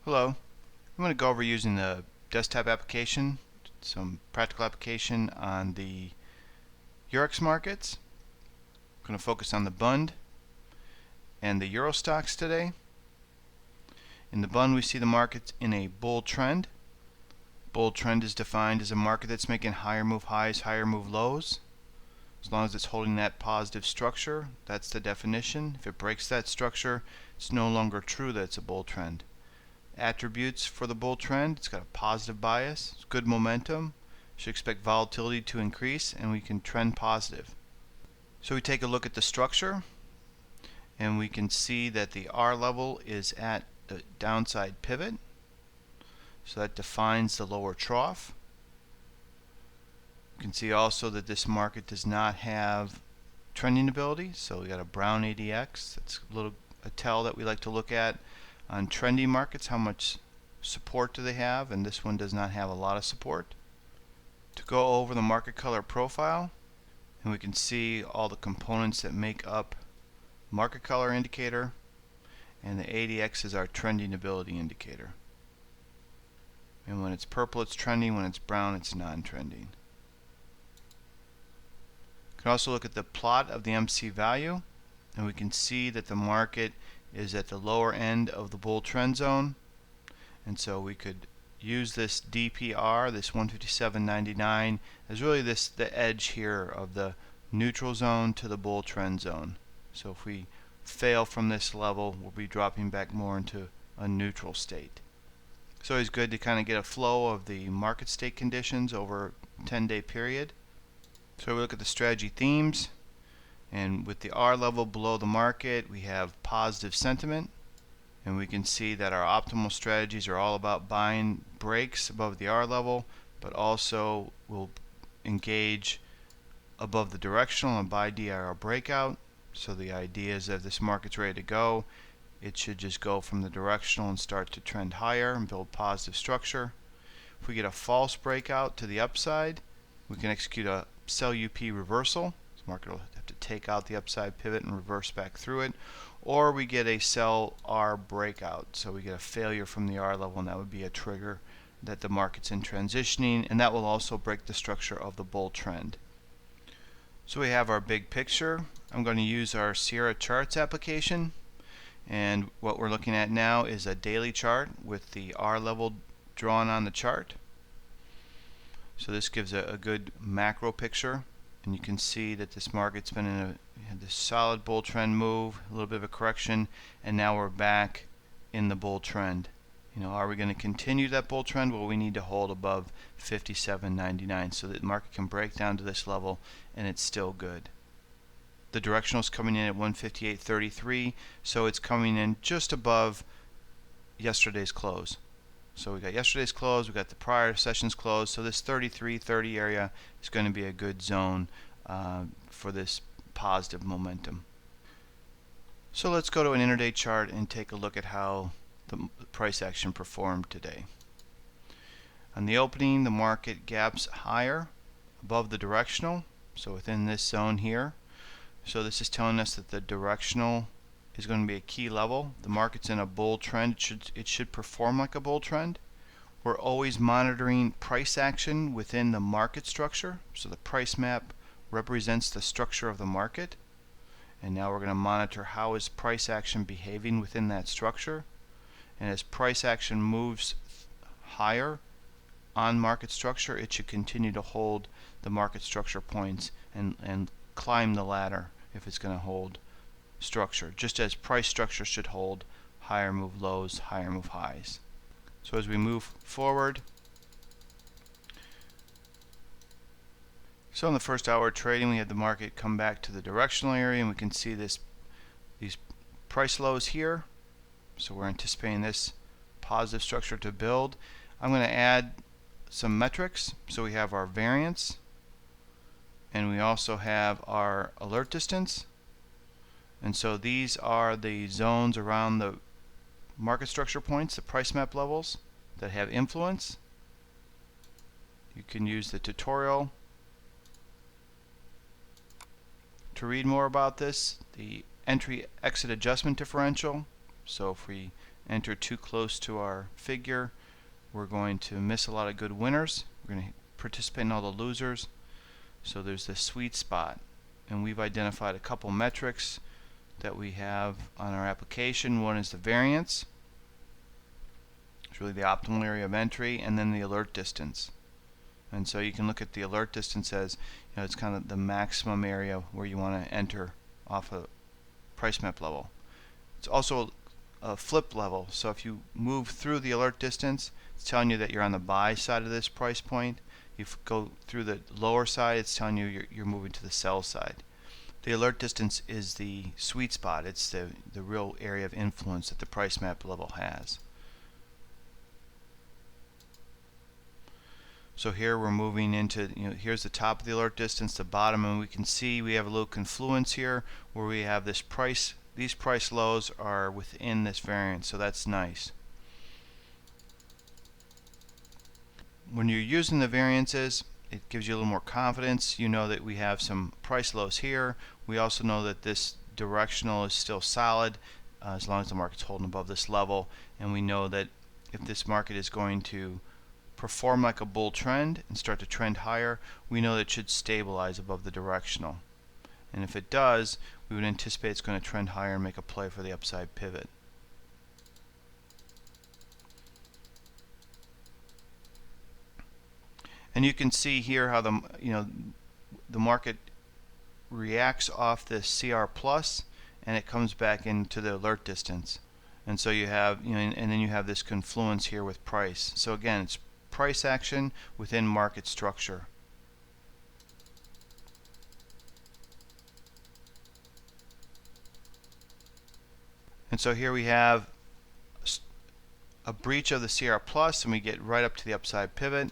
Hello. I'm going to go over using the desktop application, some practical application on the Eurex markets. I'm going to focus on the BUND and the EuroStoxx today. In the BUND we see the markets in a bull trend. Bull trend is defined as a market that's making higher move highs, higher move lows. As long as it's holding that positive structure, that's the definition. If it breaks that structure, it's no longer true that it's a bull trend. Attributes for the bull trend: it's got a positive bias, it's good momentum, should expect volatility to increase, and we can trend positive. So we take a look at the structure and we can see that the R level is at the downside pivot, so that defines the lower trough. You can see also that this market does not have trending ability, so we got a brown ADX. That's a tell that we like to look at on trending markets. How much support do they have? And this one does not have a lot of support. To go over the market color profile, and we can see all the components that make up market color indicator, and the ADX is our trending ability indicator. And when it's purple it's trending, when it's brown it's non-trending. You can also look at the plot of the MC value, and we can see that the market is at the lower end of the bull trend zone, and so we could use this DPR, this 157.99, as really the edge here of the neutral zone to the bull trend zone. So if we fail from this level, we'll be dropping back more into a neutral state. It's always good to kind of get a flow of the market state conditions over a 10-day period. So we look at the strategy themes, and with the R level below the market we have positive sentiment, and we can see that our optimal strategies are all about buying breaks above the R level, but also will engage above the directional and buy DIR breakout. So the idea is that if this market's ready to go, it should just go from the directional and start to trend higher and build positive structure. If we get a false breakout to the upside, we can execute a sell UP reversal. The market will have to take out the upside pivot and reverse back through it, or we get a sell R breakout, so we get a failure from the R level, and that would be a trigger that the market's in transitioning, and that will also break the structure of the bull trend. So we have our big picture. I'm going to use our Sierra Charts application, and what we're looking at now is a daily chart with the R level drawn on the chart. So this gives a good macro picture, and you can see that this market's been in this solid bull trend move, a little bit of a correction, and now we're back in the bull trend. Are we going to continue that bull trend? Well, we need to hold above 57.99 so that the market can break down to this level and it's still good. The directional is coming in at 158.33, so it's coming in just above yesterday's close. So we got yesterday's close, we got the prior session's close, so this 33.30 area is going to be a good zone for this positive momentum. So let's go to an intraday chart and take a look at how the price action performed today. On the opening, the market gaps higher above the directional, so within this zone here. So this is telling us that the directional is going to be a key level. The market's in a bull trend. It should perform like a bull trend. We're always monitoring price action within the market structure. So the price map represents the structure of the market. And now we're going to monitor how is price action behaving within that structure. And as price action moves higher on market structure, it should continue to hold the market structure points and climb the ladder if it's going to hold structure, just as price structure should hold higher move lows, higher move highs. So as we move forward, so in the first hour of trading we had the market come back to the directional area, and we can see these price lows here. So we're anticipating this positive structure to build. I'm going to add some metrics. So we have our variance, and we also have our alert distance. And so these are the zones around the market structure points, the price map levels that have influence. You can use the tutorial to read more about this. The entry exit adjustment differential. So if we enter too close to our figure, we're going to miss a lot of good winners. We're going to participate in all the losers. So there's this sweet spot, and we've identified a couple metrics that we have on our application. One is the variance. It's really the optimal area of entry, and then the alert distance. And so you can look at the alert distance as, it's kind of the maximum area where you want to enter off a price map level. It's also a flip level, so if you move through the alert distance, it's telling you that you're on the buy side of this price point. If you go through the lower side, it's telling you you're moving to the sell side. The alert distance is the sweet spot. It's the real area of influence that the price map level has. So here we're moving into, here's the top of the alert distance, the bottom, and we can see we have a little confluence here where we have this price. These price lows are within this variance, so that's nice. When you're using the variances, it gives you a little more confidence. You know that we have some price lows here. We also know that this directional is still solid as long as the market's holding above this level, and we know that if this market is going to perform like a bull trend and start to trend higher, we know that it should stabilize above the directional. And if it does, we would anticipate it's going to trend higher and make a play for the upside pivot. And you can see here how the market reacts off this CR plus, and it comes back into the alert distance. And so you have, and then you have this confluence here with price. So again, it's price action within market structure. And so here we have a breach of the CR plus, and we get right up to the upside pivot.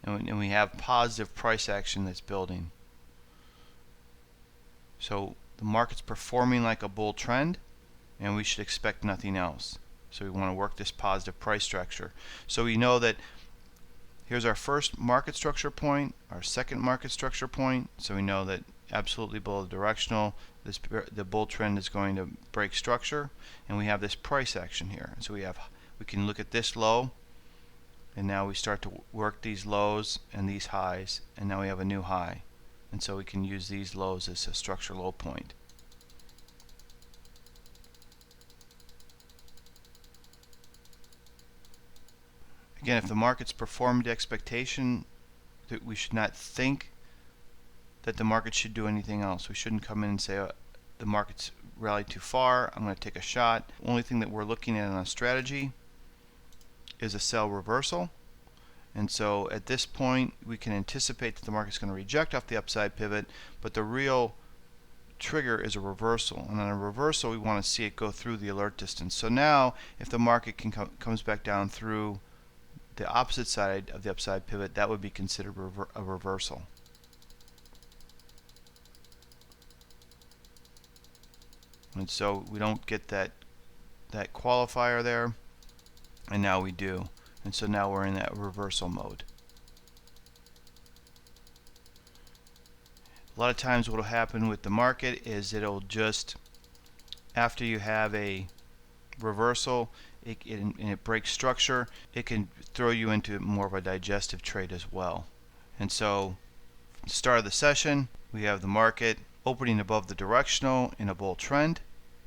And we have positive price action that's building. So the market's performing like a bull trend, and we should expect nothing else. So we want to work this positive price structure. So we know that here's our first market structure point, our second market structure point. So we know that absolutely below the directional, the bull trend is going to break structure, and we have this price action here. So we can look at this low, and now we start to work these lows and these highs, and now we have a new high. And so we can use these lows as a structure low point. Again, if the market's performed to expectation, that we should not think that the market should do anything else. We shouldn't come in and say, the market's rallied too far, I'm going to take a shot. The only thing that we're looking at on a strategy is a sell reversal. And so at this point, we can anticipate that the market's going to reject off the upside pivot, but the real trigger is a reversal. And on a reversal, we want to see it go through the alert distance. So now, if the market comes back down through the opposite side of the upside pivot, that would be considered a reversal. And so we don't get that qualifier there, and now we do. And so now we're in that reversal mode. A lot of times what will happen with the market is it'll just, after you have a reversal and it breaks structure, it can throw you into more of a digestive trade as well. And so from the start of the session, we have the market opening above the directional in a bull trend.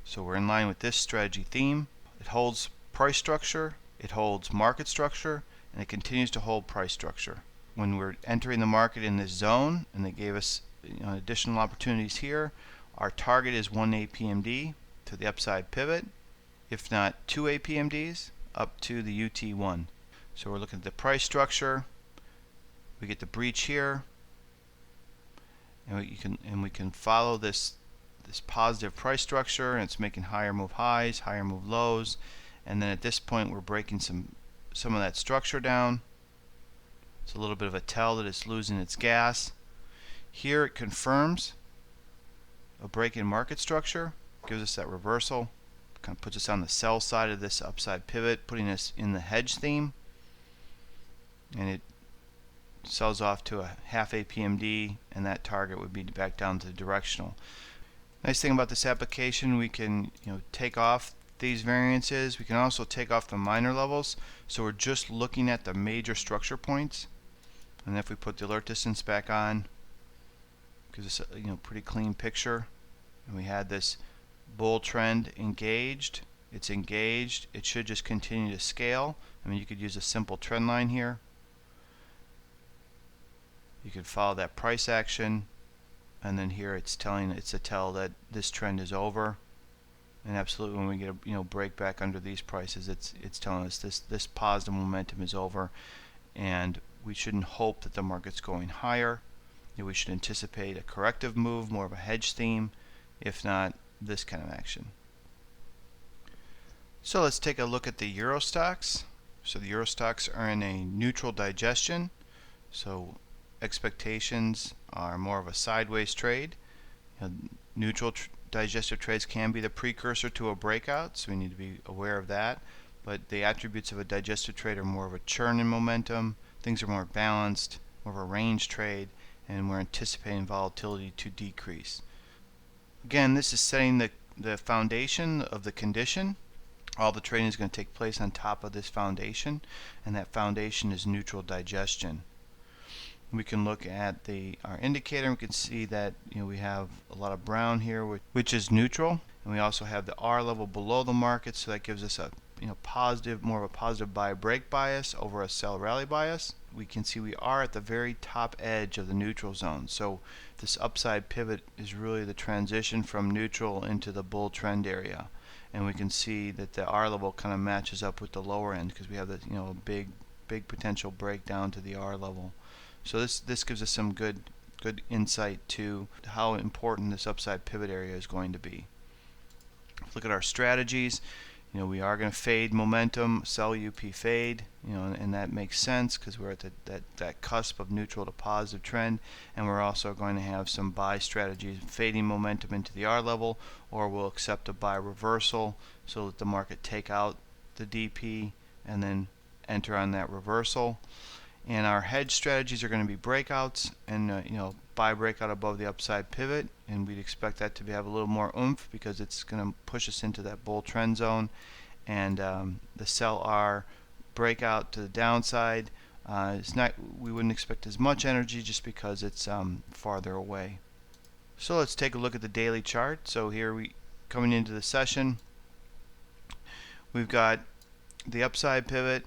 So we're in line with this strategy theme. It holds price structure, it holds market structure, and it continues to hold price structure. When we're entering the market in this zone, and they gave us additional opportunities here, our target is 1 APMD to the upside pivot, if not 2 APMDs up to the UT1. So we're looking at the price structure. We get the breach here, and we can follow this positive price structure, and it's making higher move highs, higher move lows, and then at this point we're breaking some of that structure down. It's a little bit of a tell that it's losing its gas. Here it confirms a break in market structure, gives us that reversal, kind of puts us on the sell side of this upside pivot, putting us in the hedge theme, and it sells off to a half APMD, and that target would be back down to the directional. Nice thing about this application, we can take off these variances. We can also take off the minor levels, so we're just looking at the major structure points. And if we put the alert distance back on, gives us a pretty clean picture. And we had this bull trend engaged. It's engaged. It should just continue to scale. I mean, you could use a simple trend line here. You could follow that price action, and then here it's a tell that this trend is over. And absolutely, when we get a break back under these prices, it's telling us this positive momentum is over, and we shouldn't hope that the market's going higher. We should anticipate a corrective move, more of a hedge theme, if not this kind of action. So let's take a look at the EuroStoxx. So the EuroStoxx are in a neutral digestion. So expectations are more of a sideways trade. Neutral digestive trades can be the precursor to a breakout, so we need to be aware of that. But the attributes of a digestive trade are more of a churn in momentum. Things are more balanced, more of a range trade, and we're anticipating volatility to decrease. Again, this is setting the foundation of the condition. All the trading is going to take place on top of this foundation, and that foundation is neutral digestion. We can look at our indicator, and we can see that we have a lot of brown here, which is neutral, and we also have the R level below the market, so that gives us a positive, more of a positive buy break bias over a sell rally bias. We can see we are at the very top edge of the neutral zone, so this upside pivot is really the transition from neutral into the bull trend area, and we can see that the R level kind of matches up with the lower end because we have a big potential breakdown to the R level. So this gives us some good insight to how important this upside pivot area is going to be. Look at our strategies. We are going to fade momentum, sell UP fade, and that makes sense because we're at that cusp of neutral to positive trend, and we're also going to have some buy strategies, fading momentum into the R level, or we'll accept a buy reversal so that the market take out the DP and then enter on that reversal. And our hedge strategies are going to be breakouts and buy breakout above the upside pivot, and we'd expect that to have a little more oomph because it's going to push us into that bull trend zone. And the sell R breakout to the downside we wouldn't expect as much energy just because it's farther away. So let's take a look at the daily chart. So here coming into the session, we've got the upside pivot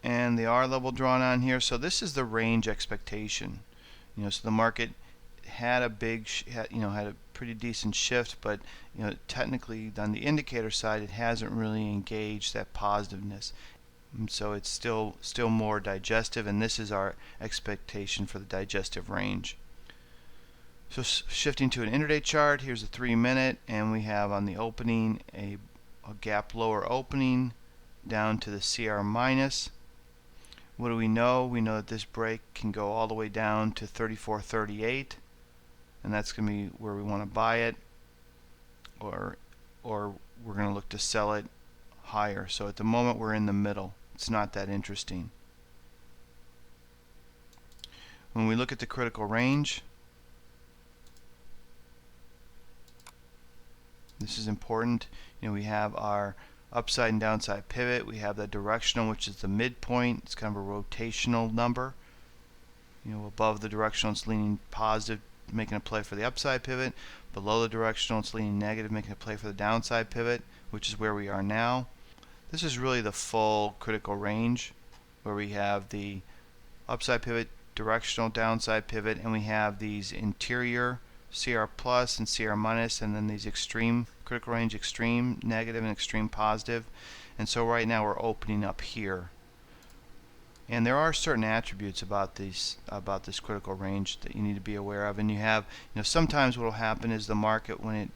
and the R level drawn on here. So this is the range expectation. So the market had a had a pretty decent shift, but technically on the indicator side it hasn't really engaged that positiveness. And so it's still more digestive, and this is our expectation for the digestive range. So shifting to an intraday chart, here's a 3-minute, and we have on the opening a gap lower opening down to the CR minus. What do we know? We know that this break can go all the way down to 34.38, and that's going to be where we want to buy it, or we're going to look to sell it higher. So at the moment we're in the middle. It's not that interesting. When we look at the critical range, this is important. We have our upside and downside pivot. We have the directional, which is the midpoint. It's kind of a rotational number. Above the directional it's leaning positive, making a play for the upside pivot. Below the directional it's leaning negative, making a play for the downside pivot, which is where we are now. This is really the full critical range, where we have the upside pivot, directional, downside pivot, and we have these interior CR plus and CR minus, and then these extreme critical range, extreme negative and extreme positive. And so right now we're opening up here, and there are certain attributes about this critical range that you need to be aware of. And you have, sometimes what will happen is the market, when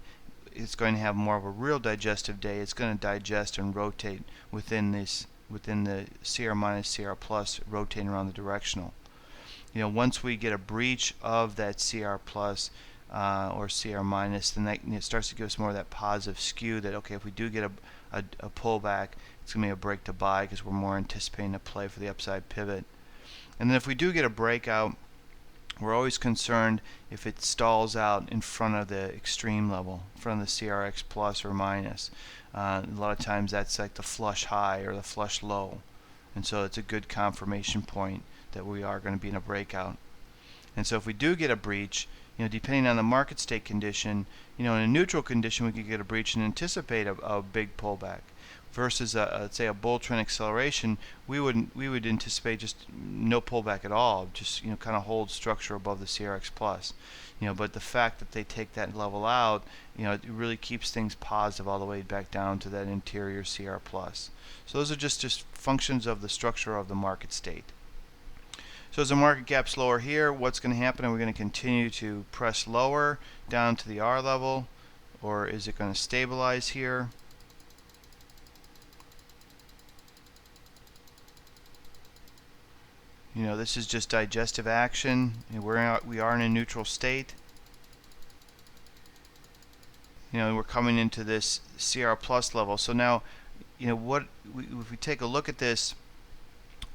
it's going to have more of a real digestive day, it's going to digest and rotate within the CR minus, CR plus, rotating around the directional. Once we get a breach of that CR plus or CR minus, then it starts to give us more of that positive skew that, okay, if we do get a pullback, it's going to be a break to buy because we're more anticipating a play for the upside pivot. And then if we do get a breakout we're always concerned if it stalls out in front of the extreme level, in front of the CRX plus or minus. A lot of times that's like the flush high or the flush low, and so it's a good confirmation point that we are going to be in a breakout. And so if we do get a breach, depending on the market state condition, in a neutral condition we could get a breach and anticipate a big pullback. Versus let's say a bull trend acceleration, we would anticipate just no pullback at all, just kind of hold structure above the CRX plus. But the fact that they take that level out, it really keeps things positive all the way back down to that interior CR plus. So those are just functions of the structure of the market state. So as the market gap's lower here, what's going to happen? Are we going to continue to press lower down to the R level, or is it going to stabilize here? This is just digestive action. We are in a neutral state. We're coming into this CR plus level. So now, if we take a look at this,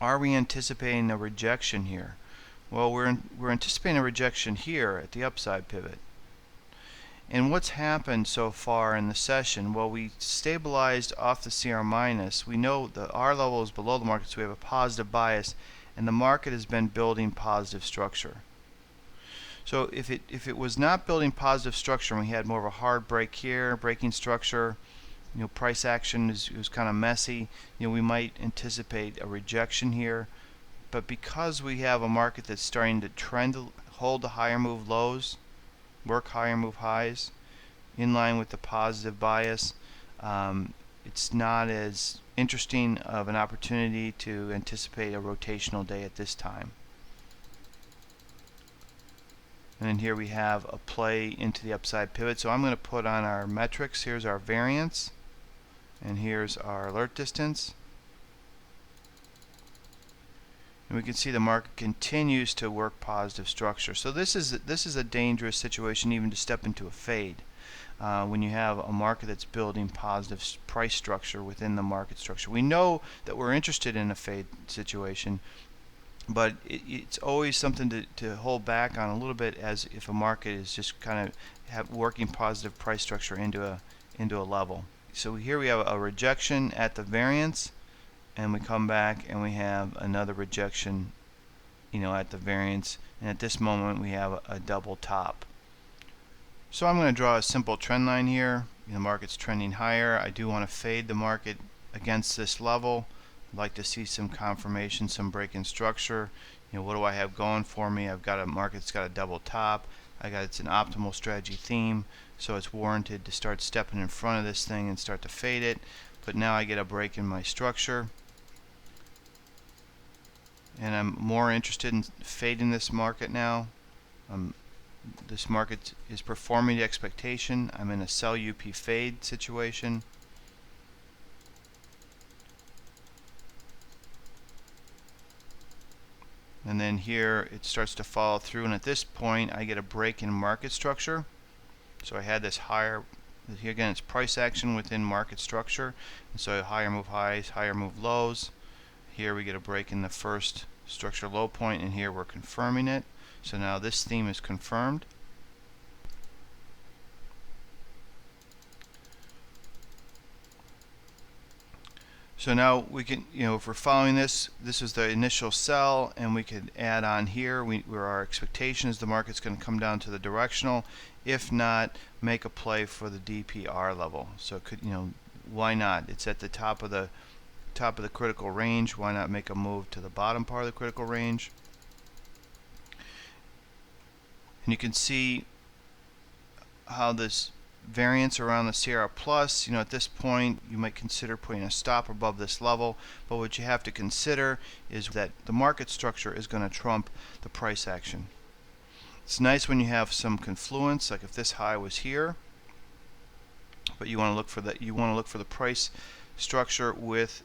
are we anticipating a rejection here? Well, we're anticipating a rejection here at the upside pivot. And what's happened so far in the session? Well, we stabilized off the CR minus. We know the R level is below the market, so we have a positive bias, and the market has been building positive structure. So if it was not building positive structure and we had more of a hard break here, breaking structure, price action was kind of messy, we might anticipate a rejection here. But because we have a market that's starting to trend to hold the higher move lows, work higher move highs, in line with the positive bias, it's not as interesting of an opportunity to anticipate a rotational day at this time. And then here we have a play into the upside pivot. So I'm going to put on our metrics. Here's our variance, and here's our alert distance. And we can see the market continues to work positive structure. So this is a dangerous situation even to step into a fade. When you have a market that's building positive price structure within the market structure. We know that we're interested in a fade situation, but it's always something to hold back on a little bit, as if a market is just kind of working positive price structure into a level. So here we have a rejection at the variance, and we come back and we have another rejection at the variance, and at this moment we have a double top. So I'm going to draw a simple trend line here. The market's trending higher. I do want to fade the market against this level. I'd like to see some confirmation, some break in structure. What do I have going for me? I've got a market that's got a double top. It's an optimal strategy theme, so it's warranted to start stepping in front of this thing and start to fade it. But now I get a break in my structure, and I'm more interested in fading this market now. This market is performing to expectation. I'm in a sell UP fade situation. And then here it starts to follow through, and at this point I get a break in market structure. So I had this higher, here again it's price action within market structure, and so higher move highs, higher move lows. Here we get a break in the first structure low point, and here we're confirming it. So now this theme is confirmed. So now we can, if we're following this is the initial sell, and we could add on here where our expectation is the market's going to come down to the directional. If not, make a play for the DPR level. So it could, why not? It's at the top of the critical range. Why not make a move to the bottom part of the critical range? And you can see how this variance around the Sierra plus, at this point you might consider putting a stop above this level, but what you have to consider is that the market structure is going to trump the price action. It's nice when you have some confluence, like if this high was here, but you want to look for that. You want to look for the price structure with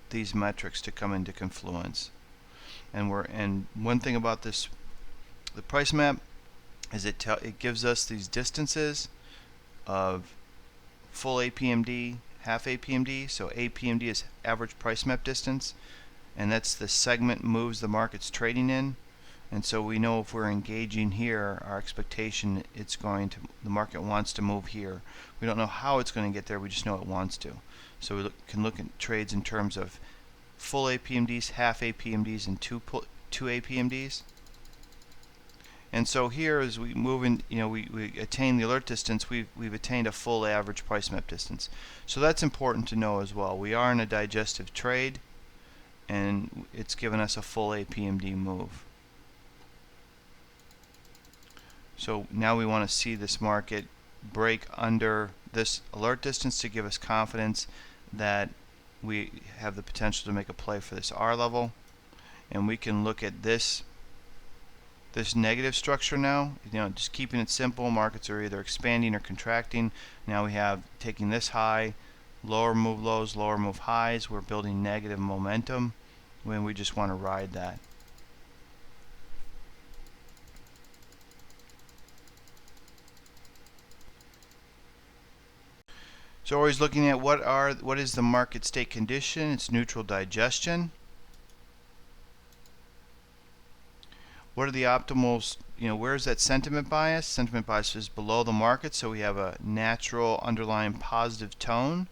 these metrics to come into confluence. And one thing about this, the price map, is it gives us these distances of full APMD, half APMD. So APMD is average price map distance, and that's the segment moves the market's trading in. And so we know if we're engaging here, our expectation the market wants to move here. We don't know how it's going to get there, we just know it wants to. So we can look at trades in terms of full APMDs, half APMDs, and two APMDs. And so here, as we move in, we attain the alert distance, we've attained a full average price map distance. So that's important to know as well. We are in a digestive trade, and it's given us a full APMD move. So now we want to see this market break under this alert distance to give us confidence that we have the potential to make a play for this R level. And we can look at this negative structure now, just keeping it simple. Markets are either expanding or contracting. Now we have taking this high, lower move lows, lower move highs. We're building negative momentum when we just want to ride that. So always looking at what is the market state condition. It's neutral digestion. What are the optimals? Where is that sentiment bias? Sentiment bias is below the market, so we have a natural underlying positive tone.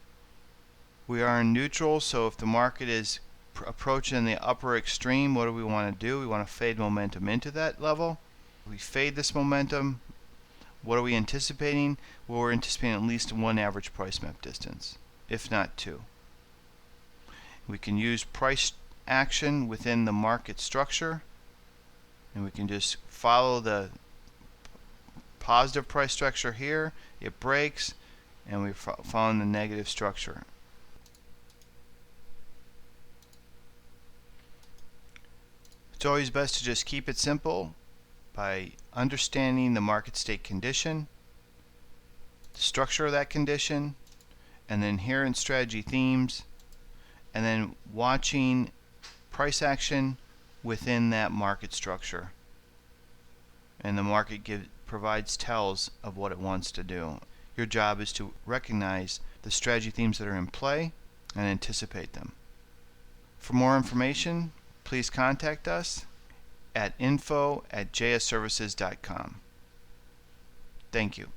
We are in neutral, so if the market is approaching the upper extreme, what do we want to do? We want to fade momentum into that level. We fade this momentum. What are we anticipating? Well, we're anticipating at least one average price map distance, if not two. We can use price action within the market structure, and we can just follow the positive price structure here. It breaks, and we follow the negative structure. It's always best to just keep it simple by understanding the market state condition, the structure of that condition, and then here in strategy themes, and then watching price action within that market structure. And the market provides tells of what it wants to do. Your job is to recognize the strategy themes that are in play and anticipate them. For more information, please contact us at info@jsservices.com. Thank you.